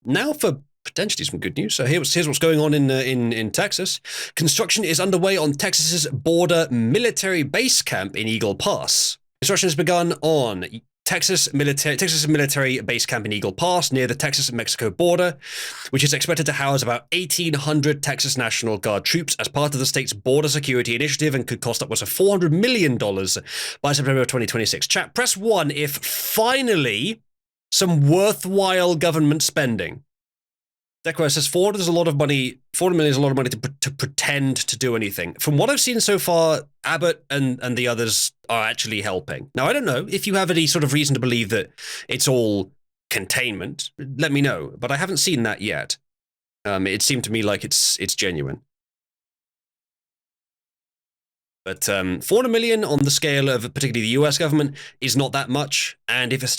now for potentially some good news. So here's what's going on in Texas. Construction is underway on Texas's border military base camp in Eagle Pass. Construction has begun on Texas military base camp in Eagle Pass near the Texas-Mexico border, which is expected to house about 1,800 Texas National Guard troops as part of the state's border security initiative and could cost upwards of $400 million by September 2026. Chat, press 1 if finally some worthwhile government spending. Decro says 400 is a lot of money. 400 million is a lot of money to pretend to do anything. From what I've seen so far, Abbott and the others are actually helping. Now, I don't know if you have any sort of reason to believe that it's all containment. Let me know, but I haven't seen that yet. It seemed to me like it's genuine. But 400 million on the scale of particularly the US government is not that much, and if it's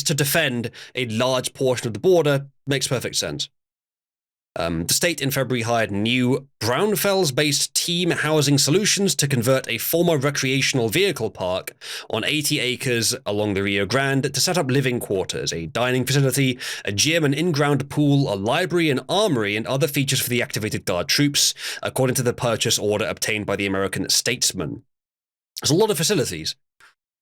to defend a large portion of the border, makes perfect sense. The state in February hired new Brownfells-based Team Housing Solutions to convert a former recreational vehicle park on 80 acres along the Rio Grande to set up living quarters, a dining facility, a gym, an in-ground pool, a library, an armory, and other features for the activated Guard troops, according to the purchase order obtained by the American Statesman. There's a lot of facilities.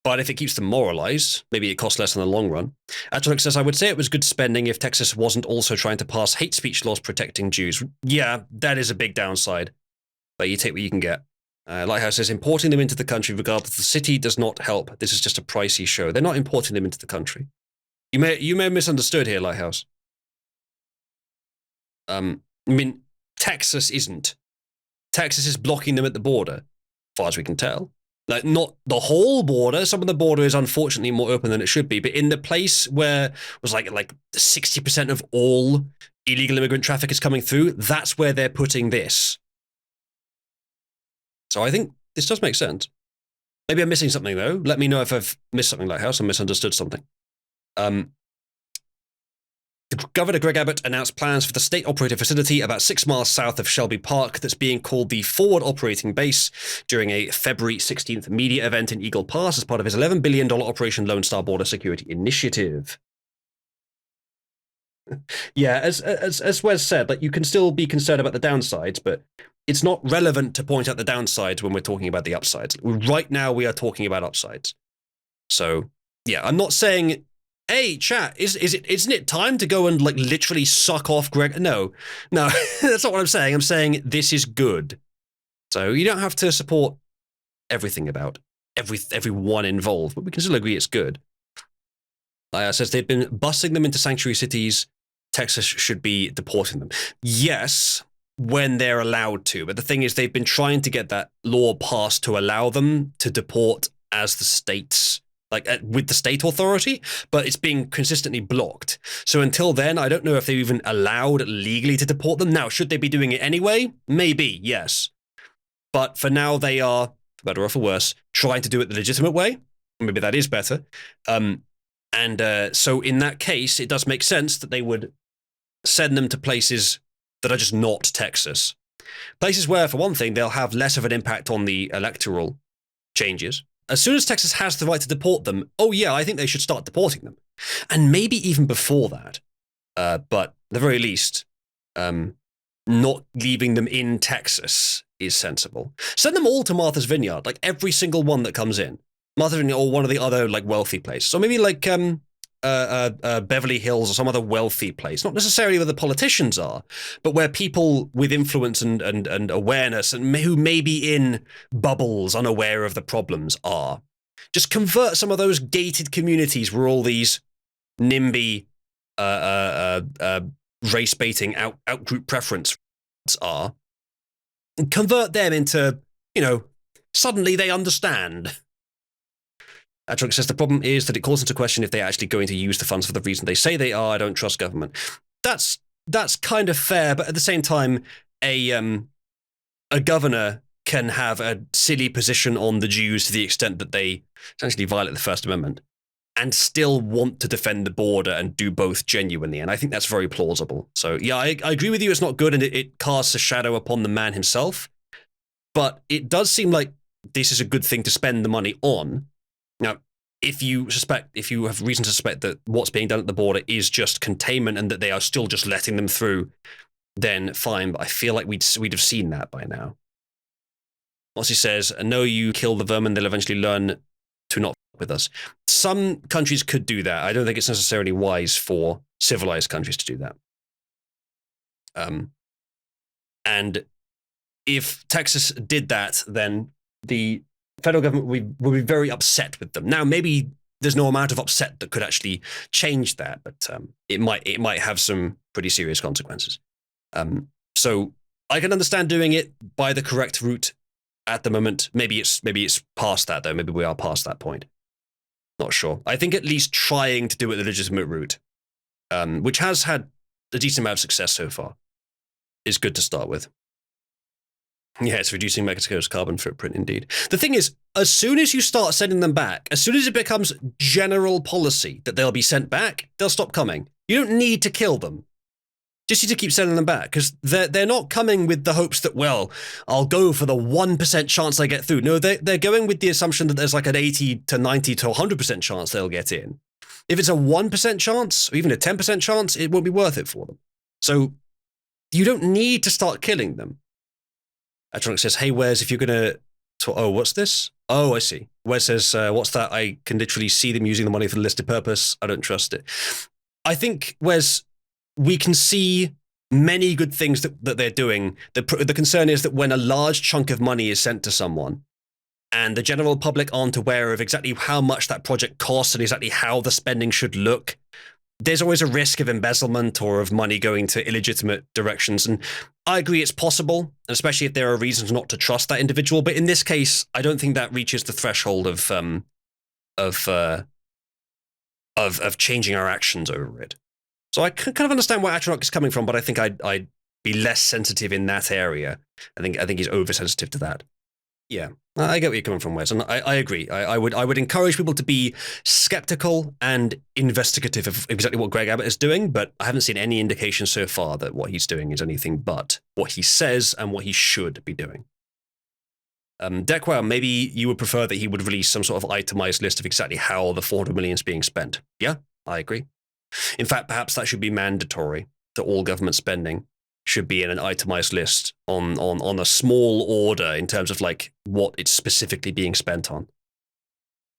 But if it keeps them moralized, maybe it costs less in the long run. Atronic says, I would say it was good spending if Texas wasn't also trying to pass hate speech laws protecting Jews. Yeah, that is a big downside. But you take what you can get. Lighthouse says, importing them into the country regardless of the city does not help. This is just a pricey show. They're not importing them into the country. You may have misunderstood here, Lighthouse. I mean, Texas isn't. Texas is blocking them at the border, as far as we can tell. Like, not the whole border. Some of the border is unfortunately more open than it should be. But in the place where it was like 60% of all illegal immigrant traffic is coming through, that's where they're putting this. So I think this does make sense. Maybe I'm missing something, though. Let me know if I've missed something, Lighthouse, or misunderstood something. Governor Greg Abbott announced plans for the state-operated facility about 6 miles south of Shelby Park that's being called the Forward Operating Base during a February 16th media event in Eagle Pass as part of his $11 billion Operation Lone Star Border Security Initiative. Yeah, as Wes said, like, you can still be concerned about the downsides, but it's not relevant to point out the downsides when we're talking about the upsides. Right now, we are talking about upsides. So, yeah, I'm not saying... Hey, chat, isn't it time to go and literally suck off Greg? No, that's not what I'm saying. I'm saying this is good. So you don't have to support everything about everyone involved, but we can still agree it's good. Says they've been busing them into sanctuary cities. Texas should be deporting them. Yes, when they're allowed to. But the thing is, they've been trying to get that law passed to allow them to deport as the states. With the state authority, but it's being consistently blocked. So until then, I don't know if they're even allowed legally to deport them. Now, should they be doing it anyway? Maybe, yes. But for now, they are, for better or for worse, trying to do it the legitimate way. Maybe that is better. So in that case, it does make sense that they would send them to places that are just not Texas. Places where, for one thing, they'll have less of an impact on the electoral changes. As soon as Texas has the right to deport them, oh yeah, I think they should start deporting them. And maybe even before that. But at the very least, not leaving them in Texas is sensible. Send them all to Martha's Vineyard, every single one that comes in. Martha's Vineyard or one of the other wealthy places. Or maybe Beverly Hills or some other wealthy place. Not necessarily where the politicians are, but where people with influence and awareness and who may be in bubbles unaware of the problems are. Just convert some of those gated communities where all these NIMBY race-baiting out-group preference are. And convert them into, suddenly they understand. Atronic says the problem is that it calls into question if they're actually going to use the funds for the reason they say they are. I don't trust government. That's kind of fair, but at the same time, a governor can have a silly position on the Jews to the extent that they essentially violate the First Amendment and still want to defend the border and do both genuinely. And I think that's very plausible. So yeah, I agree with you. It's not good and it casts a shadow upon the man himself. But it does seem like this is a good thing to spend the money on. Now, if you have reason to suspect that what's being done at the border is just containment and that they are still just letting them through, then fine. But I feel like we'd have seen that by now. Mossy says, "No, you kill the vermin; they'll eventually learn to not f with us." Some countries could do that. I don't think it's necessarily wise for civilized countries to do that. And if Texas did that, then the federal government would be very upset with them. Now, maybe there's no amount of upset that could actually change that, but it might have some pretty serious consequences. So I can understand doing it by the correct route at the moment. Maybe it's past that, though. Maybe we are past that point. Not sure. I think at least trying to do it the legitimate route, which has had a decent amount of success so far, is good to start with. Yeah, it's reducing Mexico's carbon footprint, indeed. The thing is, as soon as you start sending them back, as soon as it becomes general policy that they'll be sent back, they'll stop coming. You don't need to kill them. Just need to keep sending them back, because they're not coming with the hopes that, well, I'll go for the 1% chance I get through. No, they're going with the assumption that there's like an 80 to 90 to 100% chance they'll get in. If it's a 1% chance, or even a 10% chance, it won't be worth it for them. So you don't need to start killing them. Atronic says, "Hey, Wes, if you're going to... Oh, what's this? Oh, I see." Wes says, "What's that? I can literally see them using the money for the listed purpose. I don't trust it." I think, Wes, we can see many good things that they're doing. The concern is that when a large chunk of money is sent to someone and the general public aren't aware of exactly how much that project costs and exactly how the spending should look, there's always a risk of embezzlement or of money going to illegitimate directions. And I agree it's possible, especially if there are reasons not to trust that individual. But in this case, I don't think that reaches the threshold of changing our actions over it. So I kind of understand where Atronach is coming from, but I think I'd be less sensitive in that area. I think he's oversensitive to that. Yeah, I get where you're coming from, Wes, and I agree. I would encourage people to be skeptical and investigative of exactly what Greg Abbott is doing, but I haven't seen any indication so far that what he's doing is anything but what he says and what he should be doing. Deckwell, maybe you would prefer that he would release some sort of itemized list of exactly how the 400 million is being spent. Yeah, I agree. In fact, perhaps that should be mandatory, that all government spending should be in an itemized list on a small order in terms of like what it's specifically being spent on.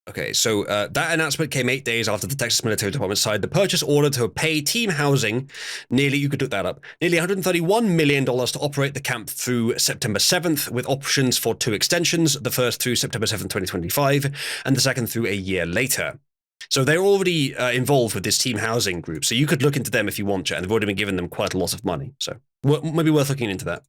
Okay, so that announcement came 8 days after the Texas Military Department signed the purchase order to pay Team Housing you could look that up, nearly $131 million to operate the camp through September 7th, with options for 2 extensions, the first through September 7th, 2025, and the second through a year later. So they're already involved with this Team Housing group, so you could look into them if you want to, and they've already been given them quite a lot of money, so maybe worth looking into that.